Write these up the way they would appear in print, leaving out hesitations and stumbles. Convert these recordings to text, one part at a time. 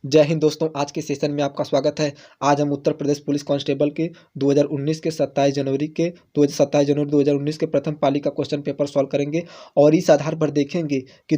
जय हिंद दोस्तों, आज के सेशन में आपका स्वागत है। आज हम उत्तर प्रदेश पुलिस कांस्टेबल के 2019 के 27 जनवरी 2019 के प्रथम पाली का क्वेश्चन पेपर सॉल्व करेंगे और इस आधार पर देखेंगे कि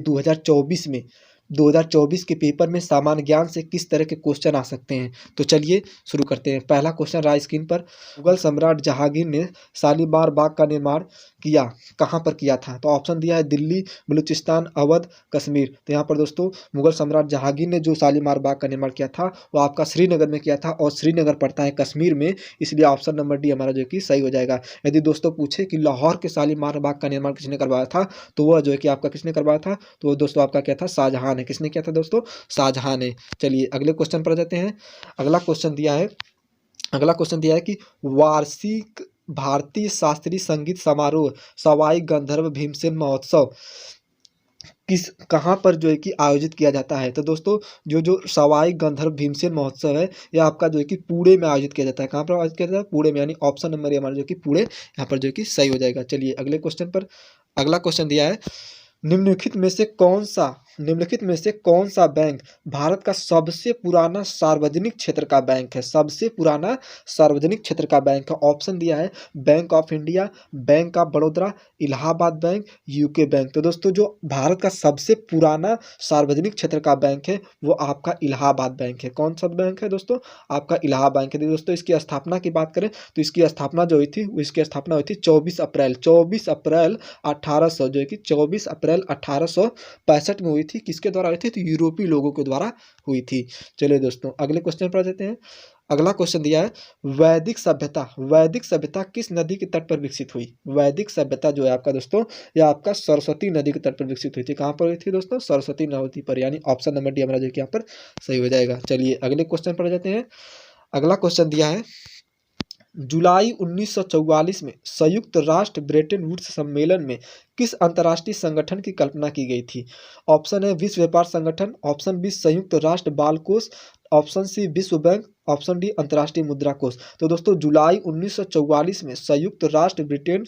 2024 के पेपर में सामान्य ज्ञान से किस तरह के क्वेश्चन आ सकते हैं। तो चलिए शुरू करते हैं। पहला क्वेश्चन रहा स्क्रीन पर, मुगल सम्राट जहांगीर ने शालीमार बाग का निर्माण किया, कहाँ पर किया था? तो ऑप्शन दिया है दिल्ली, बलूचिस्तान, अवध, कश्मीर। तो यहाँ पर दोस्तों मुगल सम्राट जहांगीर ने जो शालीमार बाग का निर्माण किया था वो आपका श्रीनगर में किया था और श्रीनगर पड़ता है कश्मीर में, इसलिए ऑप्शन नंबर डी हमारा जो कि सही हो जाएगा। यदि दोस्तों पूछे कि लाहौर के शालीमार बाग का निर्माण किसने करवाया था, तो वह जो है कि आपका किसने करवाया था, तो वो दोस्तों आपका क्या था, शाहजहां ने। किसने किया था दोस्तों? शाहजहां ने। चलिए अगले क्वेश्चन पर जाते हैं। अगला क्वेश्चन दिया है कि वार्षिक भारतीय शास्त्रीय संगीत समारोह सवाई गंधर्व भीमसेन महोत्सव किस कहाँ पर जो है कि आयोजित किया जाता है? तो दोस्तों जो सवाई गंधर्व भीमसेन महोत्सव है यह आपका जो है कि पुणे में आयोजित किया जाता है। कहाँ पर आयोजित किया जाता है? पुणे में, यानी ऑप्शन नंबर ये हमारा जो कि पुणे यहाँ पर जो है कि सही हो जाएगा। चलिए अगले क्वेश्चन पर। अगला क्वेश्चन दिया है, निम्नलिखित में से कौन सा बैंक भारत का सबसे पुराना सार्वजनिक क्षेत्र का बैंक है? सबसे पुराना सार्वजनिक क्षेत्र का बैंक है। ऑप्शन दिया है bank of India, bank of Baroda, Allahabad bank, UK bank. तो दोस्तों जो भारत का सबसे पुराना सार्वजनिक क्षेत्र का बैंक है वो आपका इलाहाबाद बैंक है। कौन सा बैंक है दोस्तों? आपका इलाहाबाद बैंक है। दोस्तों इसकी स्थापना की बात करें तो इसकी स्थापना जो हुई थी, इसकी स्थापना हुई थी 24 अप्रैल 1800 जो है कि 24 अप्रैल 1865 में हुई थी। किसके द्वारा हुई थी? तो यूरोपीय लोगों के द्वारा हुई थी। चलिए दोस्तों अगले क्वेश्चन पर जाते हैं। अगला क्वेश्चन दिया है, वैदिक सभ्यता किस नदी के तट पर विकसित हुई? वैदिक सभ्यता जो है आपका दोस्तों यह आपका सरस्वती नदी के तट पर विकसित हुई थी। कहाँ पर हुई थी दोस्तों? सरस्वती नदी पर, यानी ऑप्शन नंबर डी हमारा जो कि यहाँ पर सही हो जाएगा। चलिए अगले क्वेश्चन पर जाते हैं। अगला क्वेश्चन दिया है, जुलाई 1944 में संयुक्त राष्ट्र ब्रेटन वुड्स सम्मेलन में किस अंतर्राष्ट्रीय संगठन की कल्पना की गई थी? ऑप्शन है विश्व व्यापार संगठन, ऑप्शन बी संयुक्त राष्ट्र बाल कोष, ऑप्शन सी विश्व बैंक, ऑप्शन डी अंतर्राष्ट्रीय मुद्रा कोष। तो दोस्तों जुलाई 1944 में संयुक्त राष्ट्र ब्रिटेन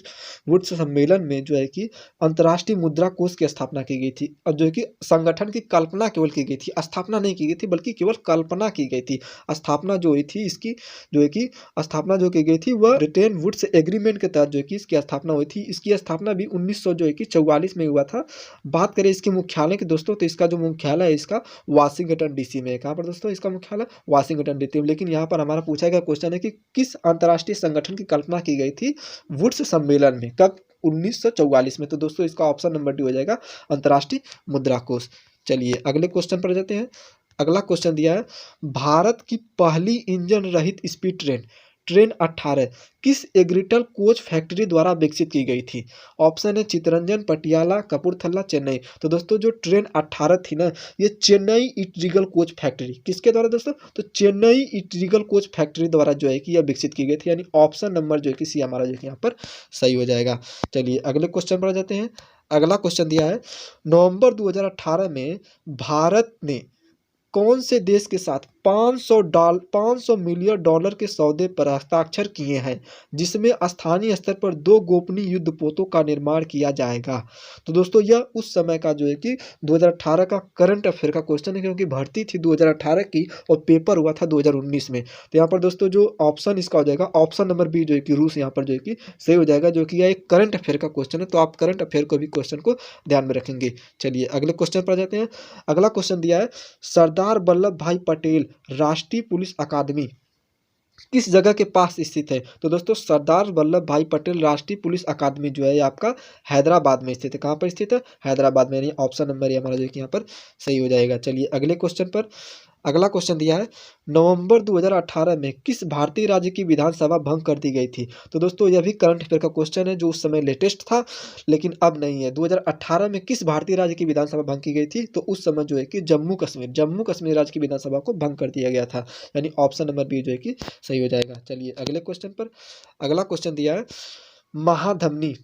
वुड्स सम्मेलन में जो है कि अंतर्राष्ट्रीय मुद्रा कोष की स्थापना की गई थी और जो है कि संगठन की कल्पना केवल की गई थी, स्थापना नहीं की गई थी बल्कि केवल कल्पना की गई थी। स्थापना जो हुई थी इसकी जो है कि स्थापना जो की गई थी वह ब्रिटेन वुड्स एग्रीमेंट के तहत जो है कि इसकी स्थापना हुई थी। इसकी स्थापना भी 1900 जो है कि 44 में हुआ था। बात करें इसके मुख्यालय की दोस्तों, तो इसका जो मुख्यालय है इसका वाशिंगटन डीसी में है। कहाँ पर दोस्तों इसका मुख्यालय? वाशिंगटन डीसी में। लेकिन यहाँ पर हमारा पूछा गया क्वेश्चन है कि किस अंतर्राष्ट्रीय संगठन की कल्पना की गई थी वुड्स सम्मेलन में, कब? 1944 में। तो दोस्तों इसका ऑप्शन नंबर डी हो जाएगा अंतर्राष्ट्रीय मुद्रा कोष। चलिए अगले क्वेश्चन पर जाते हैं। अगला क्वेश्चन दिया है, भारत की पहली इंजन रहित स्पीड ट्रेन 18 किस एग्रीटल कोच फैक्ट्री द्वारा विकसित की गई थी? ऑप्शन है चितरंजन, पटियाला, कपूरथला, चेन्नई। तो दोस्तों जो ट्रेन 18 थी ना, ये चेन्नई इट्रिगल कोच फैक्ट्री, किसके द्वारा दोस्तों? तो चेन्नई इट्रिगल कोच फैक्ट्री द्वारा जो है कि यह विकसित की गई थी, यानी ऑप्शन नंबर जो है कि सी हमारा जो है यहाँ पर सही हो जाएगा। चलिए अगले क्वेश्चन पर जाते हैं। अगला क्वेश्चन दिया है, नवंबर 2018 में भारत ने कौन से देश के साथ 500 मिलियन डॉलर के सौदे पर हस्ताक्षर किए हैं जिसमें स्थानीय स्तर पर 2 गोपनीय युद्धपोतों का निर्माण किया जाएगा? तो दोस्तों यह उस समय का जो है कि 2018 का करंट अफेयर का क्वेश्चन है, क्योंकि भर्ती थी 2018 की और पेपर हुआ था 2019 में। तो यहाँ पर दोस्तों जो ऑप्शन इसका हो जाएगा ऑप्शन नंबर बी जो है कि रूस यहाँ पर जो है कि सही हो जाएगा, जो कि यह एक करंट अफेयर का क्वेश्चन है। तो आप करंट अफेयर को भी क्वेश्चन को ध्यान में रखेंगे। चलिए अगले क्वेश्चन पर जाते हैं। अगला क्वेश्चन दिया है, सरदार वल्लभ भाई पटेल राष्ट्रीय पुलिस अकादमी किस जगह के पास स्थित है? तो दोस्तों सरदार वल्लभ भाई पटेल राष्ट्रीय पुलिस अकादमी जो है ये आपका हैदराबाद में स्थित है। कहाँ पर स्थित है? हैदराबाद में, यानी ऑप्शन नंबर ये हमारा जो है कि यहाँ पर सही हो जाएगा। चलिए अगले क्वेश्चन पर। अगला क्वेश्चन दिया है, नवंबर 2018 में किस भारतीय राज्य की विधानसभा भंग कर दी गई थी? तो दोस्तों यह भी करंट अफेयर का क्वेश्चन है जो उस समय लेटेस्ट था लेकिन अब नहीं है। 2018 में किस भारतीय राज्य की विधानसभा भंग की गई थी? तो उस समय जो है कि जम्मू कश्मीर राज्य की विधानसभा को भंग कर दिया गया था, यानी ऑप्शन नंबर बी जो है कि सही हो जाएगा। चलिए अगले क्वेश्चन पर। अगला क्वेश्चन दिया है, महाधमनी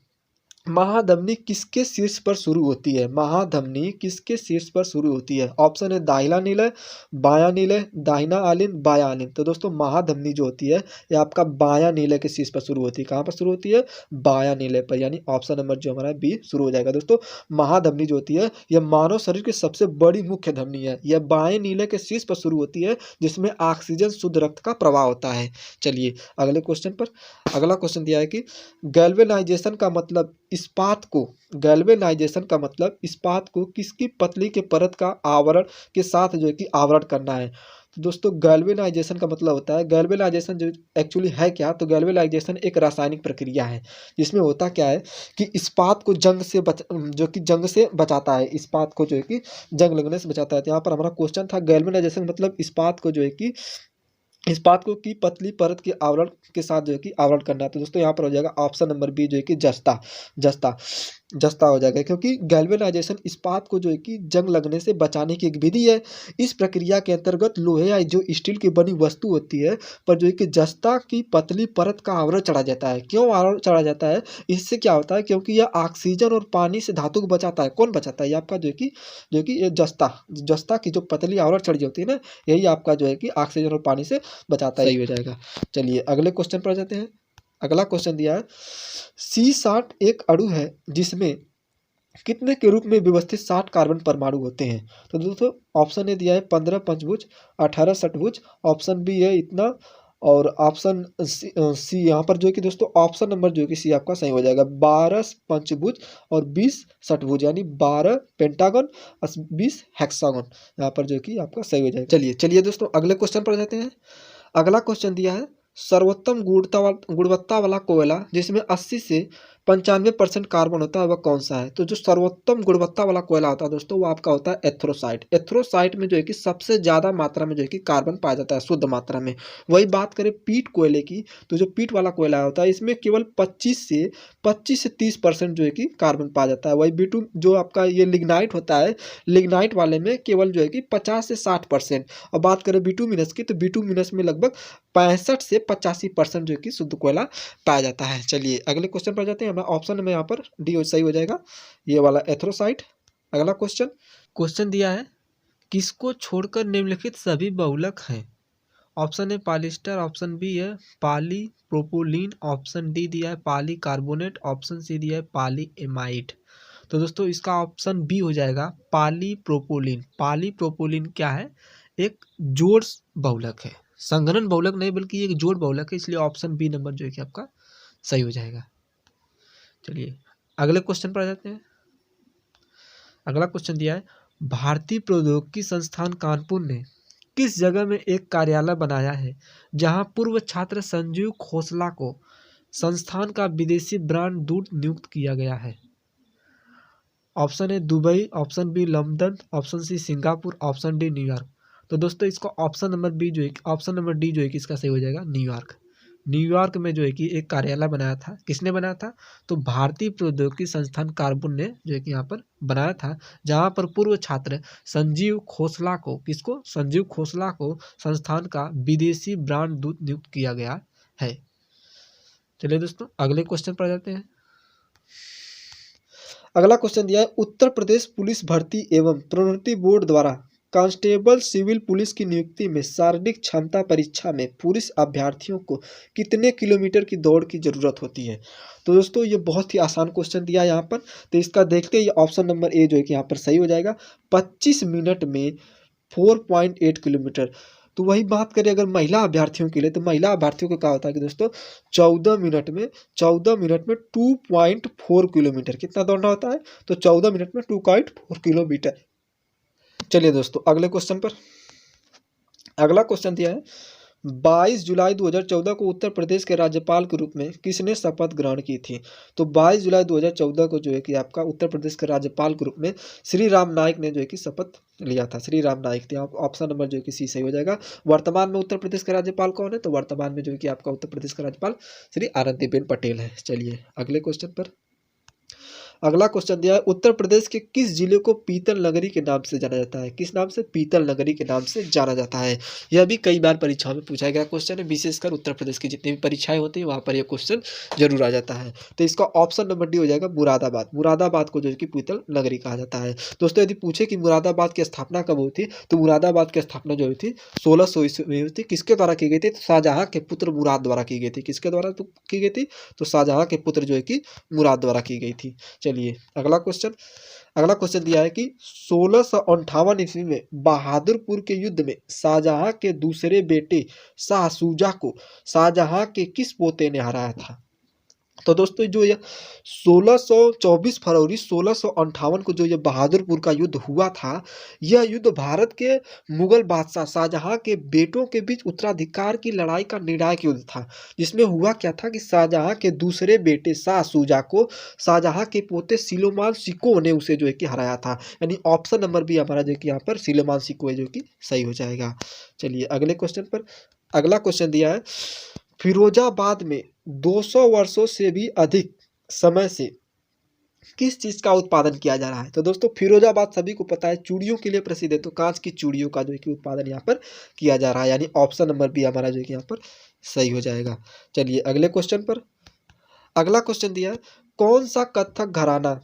महाधमनी किसके शीर्ष पर शुरू होती है? महाधमनी किसके शीर्ष पर शुरू होती है? ऑप्शन है दाहिना नीलय, बायां नीलय, दाहिना आलिन, बायां आलिन। तो दोस्तों महाधमनी जो होती है ये आपका बायां नीलय के शीर्ष पर शुरू होती है। कहाँ पर शुरू होती है? बायां नीलय पर, यानी ऑप्शन नंबर जो हमारा बी शुरू हो जाएगा। दोस्तों महाधमनी जो होती है यह मानव शरीर की सबसे बड़ी मुख्य धमनी है। यह बाएं नीलय के शीर्ष पर शुरू होती है, जिसमें ऑक्सीजन शुद्ध रक्त का प्रवाह होता है। चलिए अगले क्वेश्चन पर। अगला क्वेश्चन दिया है कि गैल्वेनाइजेशन का मतलब इस्पात को गैल्वेनाइजेशन का मतलब इस्पात को किसकी पतली के परत का आवरण के साथ जो है कि आवरण करना है? तो दोस्तों गैल्वेनाइजेशन का मतलब होता है, गैल्वेनाइजेशन जो एक्चुअली है क्या, तो गैल्वेनाइजेशन एक रासायनिक प्रक्रिया है जिसमें होता क्या है कि इस्पात को जो कि जंग से बचाता है, इस्पात को जो है कि जंग लगने से बचाता है। तो यहाँ पर हमारा क्वेश्चन था गैल्वेनाइजेशन मतलब इस्पात को जो है कि इस्पात को की पतली परत के आवरण के साथ जो है कि आवरण करना है। तो दोस्तों यहाँ पर हो जाएगा ऑप्शन नंबर बी जो है कि जस्ता जस्ता जस्ता हो जाएगा, क्योंकि गैल्वेनाइजेशन इस्पात को जो है कि जंग लगने से बचाने की एक विधि है। इस प्रक्रिया के अंतर्गत लोहे या जो स्टील की बनी वस्तु होती है पर जो है कि जस्ता की पतली परत का आवरण चढ़ा जाता है। क्यों आवरण चढ़ा जाता है? इससे क्या होता है, क्योंकि यह ऑक्सीजन और पानी से धातु को बचाता है। कौन बचाता है? ये आपका जो कि ये जस्ता जस्ता की जो पतली आवरण चढ़ी होती है ना, यही आपका जो है कि ऑक्सीजन और पानी से बचाता है। सही हो जाएगा। चलिए अगले क्वेश्चन पर जाते हैं। अगला क्वेश्चन दिया है C60 एक अणु है जिसमें कितने के रूप में व्यवस्थित 60 कार्बन परमाणु होते हैं? तो दोस्तों ऑप्शन ए दिया है 15 पंचभुज, 18 षटभुज, ऑप्शन बी है इतना, और ऑप्शन सी यहाँ पर जो है कि दोस्तों ऑप्शन नंबर जो है कि सी आपका सही हो जाएगा। 12 पंचभुज और 20 षटभुज, यानी 12 पेंटागन और 20 हेक्सागन। यहाँ पर जो है कि आपका सही हो जाएगा। चलिए चलिए दोस्तों अगले क्वेश्चन पर जाते हैं। अगला क्वेश्चन दिया है सर्वोत्तम गुणवत्ता वाला कोयला जिसमें 80 से 95% कार्बन होता है वह कौन सा है? तो जो सर्वोत्तम गुणवत्ता वाला कोयला होता है दोस्तों वो आपका होता है एथ्रोसाइट। एथ्रोसाइट में जो है कि सबसे ज़्यादा मात्रा में जो है कि कार्बन पाया जाता है शुद्ध मात्रा में। वही बात करें पीट कोयले की, तो जो पीट वाला कोयला होता है इसमें केवल 25 से 30% जो है कि कार्बन पाया जाता है। वही बिटू जो आपका ये लिग्नाइट होता है, लिग्नाइट वाले में केवल जो है कि 50 से 60%। और बात करें बिटूमिनस की, तो बिटूमिनस में लगभग 65 से 85% जो कि शुद्ध कोयला पाया जाता है। चलिए अगले क्वेश्चन पर जाते हैं। हमारा ऑप्शन में यहाँ पर डी सही हो जाएगा, ये वाला एथ्रोसाइट। अगला क्वेश्चन दिया है किसको छोड़कर निम्नलिखित सभी बहुलक हैं? ऑप्शन है पॉलिएस्टर, ऑप्शन बी है पॉली प्रोपोलीन, ऑप्शन डी दिया है पॉली कार्बोनेट, ऑप्शन सी दिया है पॉली एमाइड। तो दोस्तों इसका ऑप्शन बी हो जाएगा पॉली प्रोपोलीन। पॉली प्रोपोलीन क्या है? एक जोड़ बहुलक है, संघनन बहुलक नहीं बल्कि एक जोड़ बहुलक है, इसलिए ऑप्शन बी नंबर जो है कि आपका सही हो जाएगा। चलिए अगले क्वेश्चन पर आ जाते हैं। अगला क्वेश्चन दिया है भारतीय प्रौद्योगिकी संस्थान कानपुर ने किस जगह में एक कार्यालय बनाया है जहां पूर्व छात्र संजीव खोसला को संस्थान का विदेशी ब्रांड दूत नियुक्त किया गया है? ऑप्शन है Dubai, option B London, option C Singapore, option D New York. तो दोस्तों इसका ऑप्शन नंबर डी जो है कि इसका सही हो जाएगा न्यूयॉर्क। न्यूयॉर्क में जो है कि एक कार्यालय बनाया था। किसने बनाया था? तो भारतीय प्रौद्योगिकी संस्थान कानपुर ने जो है कि यहाँ पर बनाया था, जहाँ पर पूर्व छात्र संजीव खोसला को संस्थान का विदेशी ब्रांड दूत नियुक्त किया गया है। चलिए दोस्तों अगले क्वेश्चन पर जाते हैं। अगला क्वेश्चन दिया है उत्तर प्रदेश पुलिस भर्ती एवं प्रोन्नति बोर्ड द्वारा कांस्टेबल सिविल पुलिस की नियुक्ति में शारीरिक क्षमता परीक्षा में पुलिस अभ्यर्थियों को कितने किलोमीटर की दौड़ की जरूरत होती है? तो दोस्तों ये बहुत ही आसान क्वेश्चन दिया है यहाँ पर, तो इसका देखते ही ऑप्शन नंबर ए जो है कि यहाँ पर सही हो जाएगा। 25 मिनट में 4.8 किलोमीटर। तो वही बात करें अगर महिला अभ्यर्थियों के लिए, तो महिला अभ्यर्थियों को क्या होता है कि दोस्तों 14 मिनट में 2.4 किलोमीटर कितना दौड़ना होता है? तो 14 मिनट में 2.4 किलोमीटर। चलिए दोस्तों अगले क्वेश्चन पर। अगला क्वेश्चन दिया है 22 जुलाई 2014 को उत्तर प्रदेश के राज्यपाल के रूप में किसने शपथ ग्रहण की थी? तो 22 जुलाई 2014 को जो है कि आपका उत्तर प्रदेश के राज्यपाल के रूप में श्री राम नाईक ने जो है कि शपथ लिया था। श्री राम नाईक थे। ऑप्शन नंबर जो है कि सी सही हो जाएगा। वर्तमान में उत्तर प्रदेश के राज्यपाल कौन है? तो वर्तमान में जो है कि आपका उत्तर प्रदेश का राज्यपाल श्री आनंदीबेन पटेल है। चलिए अगले क्वेश्चन पर। अगला क्वेश्चन दिया है, उत्तर प्रदेश के किस जिले को पीतल नगरी के नाम से जाना जाता है? किस नाम से? पीतल नगरी के नाम से जाना जाता है। यह भी कई बार परीक्षाओं में पूछा गया क्वेश्चन है, विशेषकर उत्तर प्रदेश की जितनी भी परीक्षाएं होती है वहाँ पर यह क्वेश्चन जरूर आ जाता है। तो इसका ऑप्शन नंबर डी हो जाएगा मुरादाबाद। मुरादाबाद को जो है कि पीतल नगरी कहा जाता है। दोस्तों यदि पूछे कि मुरादाबाद की स्थापना कब हुई थी, तो मुरादाबाद की स्थापना जो हुई थी 1600 ईस्वी में हुई थी। किसके द्वारा की गई थी? शाहजहां के पुत्र मुराद द्वारा की गई थी। किसके द्वारा की गई थी? तो शाहजहां के पुत्र जो है कि मुराद द्वारा की गई थी। चलिए अगला क्वेश्चन दिया है कि 1658 ईस्वी में बहादुरपुर के युद्ध में शाहजहां के दूसरे बेटे शाह सूजा को शाहजहां के किस पोते ने हराया था? तो दोस्तों जो ये 24 फरवरी 1658 को जो ये बहादुरपुर का युद्ध हुआ था, यह युद्ध भारत के मुगल बादशाह शाहजहां के बेटों के बीच उत्तराधिकार की लड़ाई का निर्णायक युद्ध था। जिसमें हुआ क्या था कि शाहजहां के दूसरे बेटे शाह सूजा को शाहजहां के पोते सिलोमान सिको ने उसे जो है कि हराया था। यानी ऑप्शन नंबर बी हमारा जो है कि यहाँ पर सिलोमान सिको है जो कि सही हो जाएगा। चलिए अगले क्वेश्चन पर, अगला क्वेश्चन दिया है, फिरोजाबाद में 200 वर्षों से भी अधिक समय से किस चीज का उत्पादन किया जा रहा है? तो दोस्तों फिरोजाबाद सभी को पता है चूड़ियों के लिए प्रसिद्ध है, तो कांच की चूड़ियों का जो है कि उत्पादन यहाँ पर किया जा रहा है। यानी ऑप्शन नंबर बी हमारा जो है कि यहाँ पर सही हो जाएगा। चलिए अगले क्वेश्चन पर, अगला क्वेश्चन दिया है, कौन सा कथक घराना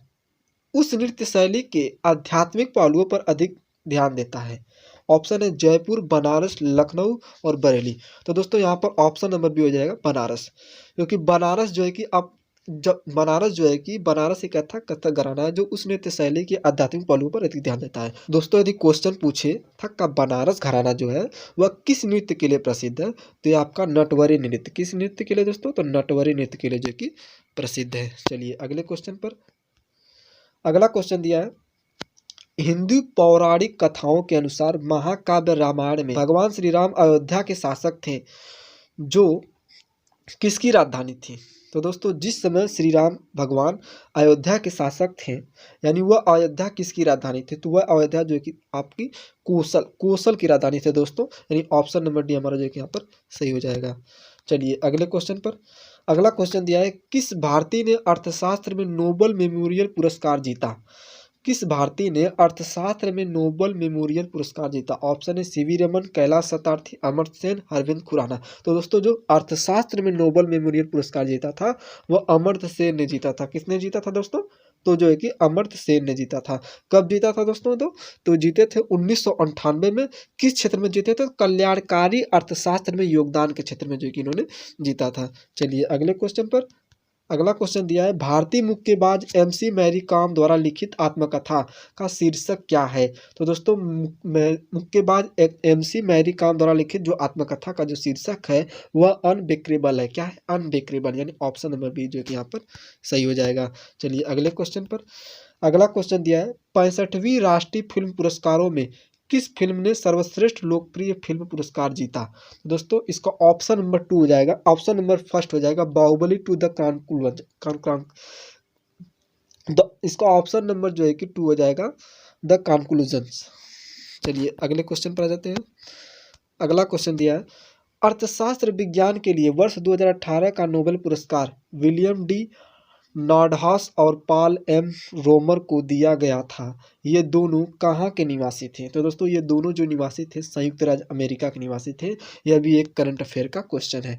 उस नृत्य शैली के आध्यात्मिक पहलुओं पर अधिक ध्यान देता है? ऑप्शन है जयपुर, बनारस, लखनऊ और बरेली। तो दोस्तों यहाँ पर ऑप्शन नंबर बी हो जाएगा बनारस, क्योंकि बनारस जो है कि अब जब बनारस जो है कि बनारस एक ऐसा कथक घराना है जो उस नृत्य शैली के आध्यात्मिक पहलुओं पर अधिक ध्यान देता है। दोस्तों यदि क्वेश्चन पूछे था का बनारस घराना जो है वह किस नृत्य के लिए प्रसिद्ध है, तो ये आपका नटवरी नृत्य। किस नृत्य के लिए दोस्तों? तो नटवरी नृत्य के लिए जो कि प्रसिद्ध है। चलिए अगले क्वेश्चन पर, अगला क्वेश्चन दिया है, हिंदू पौराणिक कथाओं के अनुसार महाकाव्य रामायण में भगवान श्री राम अयोध्या के शासक थे जो किसकी राजधानी थी? तो दोस्तों जिस समय श्री राम भगवान अयोध्या के शासक थे, यानी वह अयोध्या किसकी राजधानी थी? तो वह अयोध्या जो है कि आपकी कोसल की राजधानी थी दोस्तों। यानी ऑप्शन नंबर डी हमारा जो है कि यहाँ पर सही हो जाएगा। चलिए अगले क्वेश्चन पर, अगला क्वेश्चन दिया है, किस भारतीय ने अर्थशास्त्र में नोबेल मेमोरियल पुरस्कार जीता? किस भारतीय ने अर्थशास्त्र में नोबेल मेमोरियल पुरस्कार जीता? ऑप्शन है सीवी रमन, कैलाश सत्यार्थी, अमर्त्य सेन, अरविंद खुराना। तो दोस्तों जो अर्थशास्त्र में नोबेल मेमोरियल पुरस्कार जीता था वह अमर्त्य सेन ने जीता था। किसने जीता था दोस्तों? तो जो है कि अमर्त्य सेन ने जीता था। कब जीता था दोस्तों? तो जीते थे 1998 में। किस क्षेत्र में जीते थे? कल्याणकारी अर्थशास्त्र में योगदान के क्षेत्र में जो कि इन्होंने जीता था। चलिए अगले क्वेश्चन पर, अगला क्वेश्चन दिया है, भारतीय मुक्केबाज एमसी मैरी कॉम द्वारा लिखित आत्मकथा का शीर्षक क्या है? तो दोस्तों मुक्केबाज एमसी मैरी कॉम द्वारा लिखित जो आत्मकथा का जो शीर्षक है वह अनब्रेकेबल है। क्या है? अनब्रेकेबल। यानी ऑप्शन नंबर बी जो कि यहाँ पर सही हो जाएगा। चलिए अगले क्वेश्चन पर, अगला क्वेश्चन दिया है, 65वीं राष्ट्रीय फिल्म पुरस्कारों में किस फिल्म ने सर्वश्रेष्ठ लोकप्रिय फिल्म पुरस्कार जीता? दोस्तों इसका ऑप्शन नंबर 2 हो जाएगा, ऑप्शन नंबर फर्स्ट हो जाएगा बाहुबली टू द इसका ऑप्शन नंबर जो है कि 2 हो जाएगा द कंक्लूजन्स। चलिए अगले क्वेश्चन पर आ जाते हैं। अगला क्वेश्चन दिया है, अर्थशास्त्र विज्ञान के लिए वर्ष 2018 का नोबेल पुरस्कार विलियम डी नॉर्डहाउस और पॉल एम रोमर को दिया गया था। ये दोनों कहाँ के निवासी थे? तो दोस्तों ये दोनों जो निवासी थे संयुक्त राज्य अमेरिका के निवासी थे। यह भी एक करंट अफेयर का क्वेश्चन है।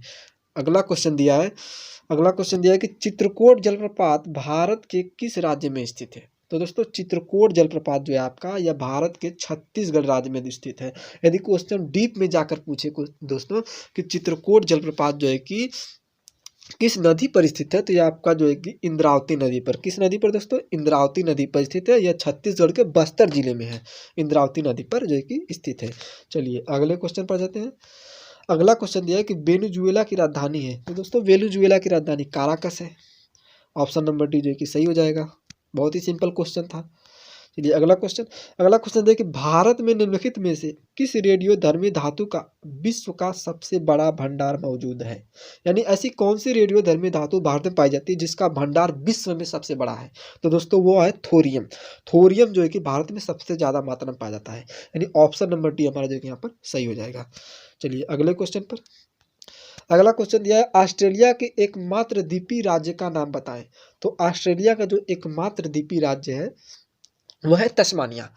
अगला क्वेश्चन दिया है, अगला क्वेश्चन दिया है कि चित्रकूट जलप्रपात भारत के किस राज्य में स्थित है? तो दोस्तों चित्रकूट जलप्रपात जो है आपका यह भारत के छत्तीसगढ़ राज्य में स्थित है। यदि क्वेश्चन डीप में जाकर पूछे दोस्तों कि चित्रकूट जलप्रपात जो है कि किस नदी पर स्थित है, तो यह आपका जो है कि इंद्रावती नदी पर। किस नदी पर दोस्तों? इंद्रावती नदी पर स्थित है। यह छत्तीसगढ़ के बस्तर जिले में है, इंद्रावती नदी पर जो है कि स्थित है। चलिए अगले क्वेश्चन पर जाते हैं। अगला क्वेश्चन दिया है कि वेनेजुएला की राजधानी है। तो दोस्तों वेनेजुएला की राजधानी काराकस है। ऑप्शन नंबर डी जो है कि सही हो जाएगा। बहुत ही सिंपल क्वेश्चन था। चलिए अगला क्वेश्चन देखिए, भारत में निम्नलिखित में से किस रेडियोधर्मी धातु का विश्व का सबसे बड़ा भंडार मौजूद है? यानी ऐसी कौन सी रेडियोधर्मी धातु भारत में पाई जाती है जिसका भंडार विश्व में सबसे बड़ा है? तो दोस्तों वो है थोरियम। थोरियम जो है कि भारत में सबसे ज्यादा मात्रा में पाया जाता है। यानी ऑप्शन नंबर डी हमारा जो है कि यहाँ पर सही हो जाएगा। चलिए अगले क्वेश्चन पर, अगला क्वेश्चन दिया है, ऑस्ट्रेलिया के एकमात्र द्वीपीय राज्य का नाम बताएं। तो ऑस्ट्रेलिया का जो एकमात्र द्वीपीय राज्य है वह है तस्मानिया।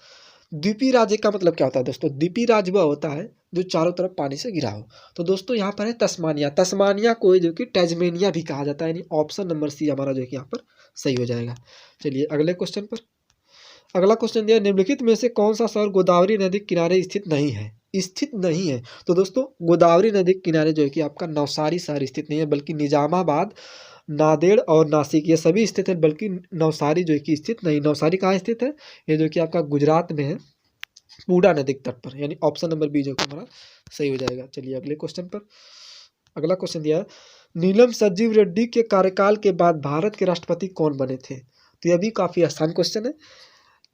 द्वीपीय राज्य का मतलब क्या होता है दोस्तों? द्वीपीय राज्य वह होता है जो चारों तरफ पानी से घिरा हो। तो दोस्तों यहाँ पर है तस्मानिया। तस्मानिया को जो कि टैज़मेनिया भी कहा जाता है, यानी ऑप्शन नंबर सी हमारा जो कि यहाँ पर सही हो जाएगा। चलिए अगले क्वेश्चन पर। अगला क्वेश्चन दिया, निम्नलिखित में से कौन सा शहर गोदावरी नदी के किनारे स्थित नहीं है? स्थित नहीं है तो दोस्तों गोदावरी नदी के किनारे जो है कि आपका नवसारी शहर स्थित नहीं है, बल्कि निजामाबाद, नांदेड़ और नासिक ये सभी स्थित है, बल्कि नवसारी जो है कि स्थित नहीं। नवसारी कहाँ स्थित है? ये जो कि आपका गुजरात में है, पूर्णा नदी के तट पर, यानी ऑप्शन नंबर बी जो कि हमारा सही हो जाएगा। चलिए अगले क्वेश्चन पर। अगला क्वेश्चन दिया है, नीलम संजीव रेड्डी के कार्यकाल के बाद भारत के राष्ट्रपति कौन बने थे? तो यह भी काफ़ी आसान क्वेश्चन है।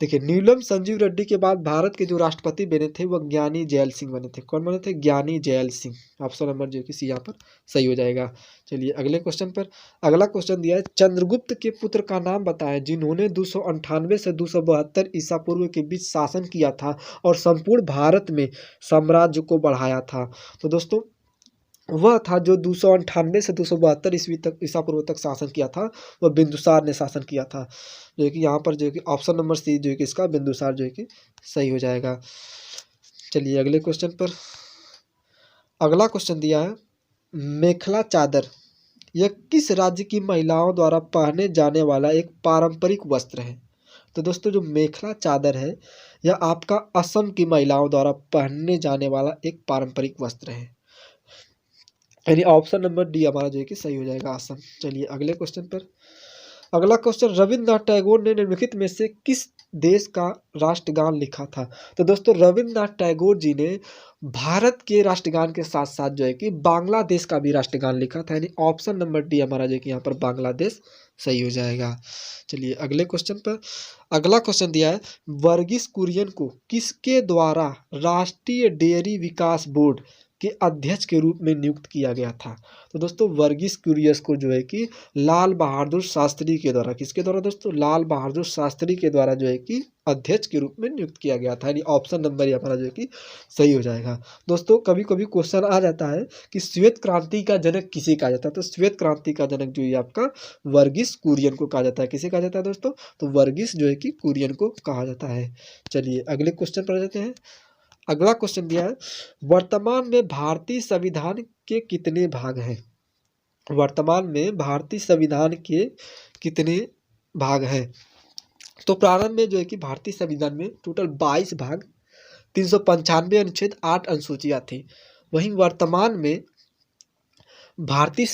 देखिए, नीलम संजीव रेड्डी के बाद भारत के जो राष्ट्रपति बने थे वह ज्ञानी जैल सिंह बने थे। कौन बने थे? ज्ञानी जैल सिंह। ऑप्शन नंबर जो कि सी यहाँ पर सही हो जाएगा। चलिए अगले क्वेश्चन पर। अगला क्वेश्चन दिया है, चंद्रगुप्त के पुत्र का नाम बताएं जिन्होंने 298 से 272 ईसा पूर्व के बीच शासन किया था और संपूर्ण भारत में साम्राज्य को बढ़ाया था। तो दोस्तों वह था जो 298 से 272 ईस्वी तक, ईसा पूर्व तक शासन किया था, वह बिंदुसार ने शासन किया था। जो कि यहाँ पर जो कि ऑप्शन नंबर सी जो कि इसका बिंदुसार जो कि सही हो जाएगा। चलिए अगले क्वेश्चन पर। अगला क्वेश्चन दिया है, मेखला चादर यह किस राज्य की महिलाओं द्वारा पहने जाने वाला एक पारंपरिक वस्त्र है? तो दोस्तों जो मेखला चादर है यह आपका असम की महिलाओं द्वारा पहनने जाने वाला एक पारंपरिक वस्त्र है, यानी ऑप्शन नंबर डी हमारा जो है कि सही हो जाएगा, असम। चलिए अगले क्वेश्चन पर। अगला क्वेश्चन, रविन्द्रनाथ टैगोर ने निम्नलिखित में से किस देश का राष्ट्रगान लिखा था? तो दोस्तों रविन्द्रनाथ टैगोर जी ने भारत के राष्ट्रगान के साथ साथ जो है कि बांग्लादेश का भी राष्ट्रगान लिखा था, यानी ऑप्शन नंबर डी हमारा जो है कि यहाँ पर बांग्लादेश सही हो जाएगा। चलिए अगले क्वेश्चन पर। अगला क्वेश्चन दिया है, वर्गीस कुरियन को किसके द्वारा राष्ट्रीय डेयरी विकास बोर्ड के अध्यक्ष के रूप में नियुक्त किया गया था? तो दोस्तों वर्गीस कुरियस को जो है कि लाल बहादुर शास्त्री के द्वारा, किसके द्वारा दोस्तों? लाल बहादुर शास्त्री के द्वारा जो है कि अध्यक्ष के रूप में नियुक्त किया गया था, यानी ऑप्शन नंबर हमारा जो है कि सही हो जाएगा। दोस्तों कभी कभी क्वेश्चन आ जाता है कि श्वेत क्रांति का जनक किसे कहा जाता है? तो श्वेत क्रांति का जनक जो है आपका वर्गीस कुरियन को कहा जाता है। किसे कहा जाता है दोस्तों? तो वर्गीस जो है कि कुरियन को कहा जाता है। चलिए अगले क्वेश्चन पर जाते हैं। अगला क्वेश्चन दिया है, वर्तमान में भारतीय संविधान के कितने भाग हैं? वर्तमान में भारतीय संविधान के कितने भाग हैं? तो प्रारंभ में जो है कि भारतीय संविधान में टोटल 22 भाग, 395 अनुच्छेद, 8 अनुसूचियां थी। वहीं वर्तमान में भारतीय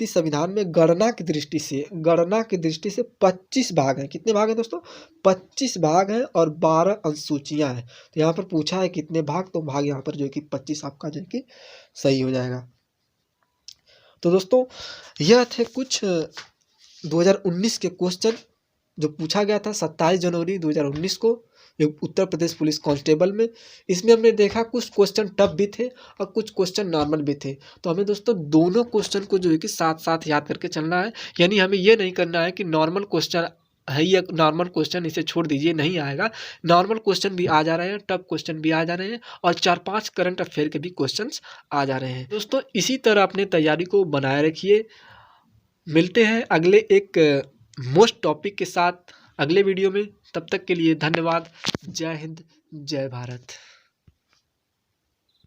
संविधान में गणना की दृष्टि से 25 भाग हैं। कितने भाग हैं दोस्तों? 25 भाग हैं और 12 अनुसूचियां हैं। तो यहाँ पर पूछा है कितने भाग, तो भाग यहाँ पर जो है कि 25 आपका जो है कि सही हो जाएगा। तो दोस्तों यह थे कुछ 2019 के क्वेश्चन जो पूछा गया था 27 जनवरी 2019 को उत्तर प्रदेश पुलिस कांस्टेबल में। इसमें हमने देखा कुछ क्वेश्चन टफ भी थे और कुछ क्वेश्चन नॉर्मल भी थे। तो हमें दोस्तों दोनों क्वेश्चन को जो है कि साथ साथ याद करके चलना है, यानी हमें ये नहीं करना है कि नॉर्मल क्वेश्चन है या नॉर्मल क्वेश्चन इसे छोड़ दीजिए, नहीं आएगा। नॉर्मल क्वेश्चन भी आ जा रहे हैं, टफ क्वेश्चन भी आ जा रहे हैं और 4-5 करंट अफेयर के भी क्वेश्चन आ जा रहे हैं। दोस्तों इसी तरह अपने तैयारी को बनाए रखिए। मिलते हैं अगले एक मोस्ट टॉपिक के साथ अगले वीडियो में। तब तक के लिए धन्यवाद। जय हिंद, जय भारत।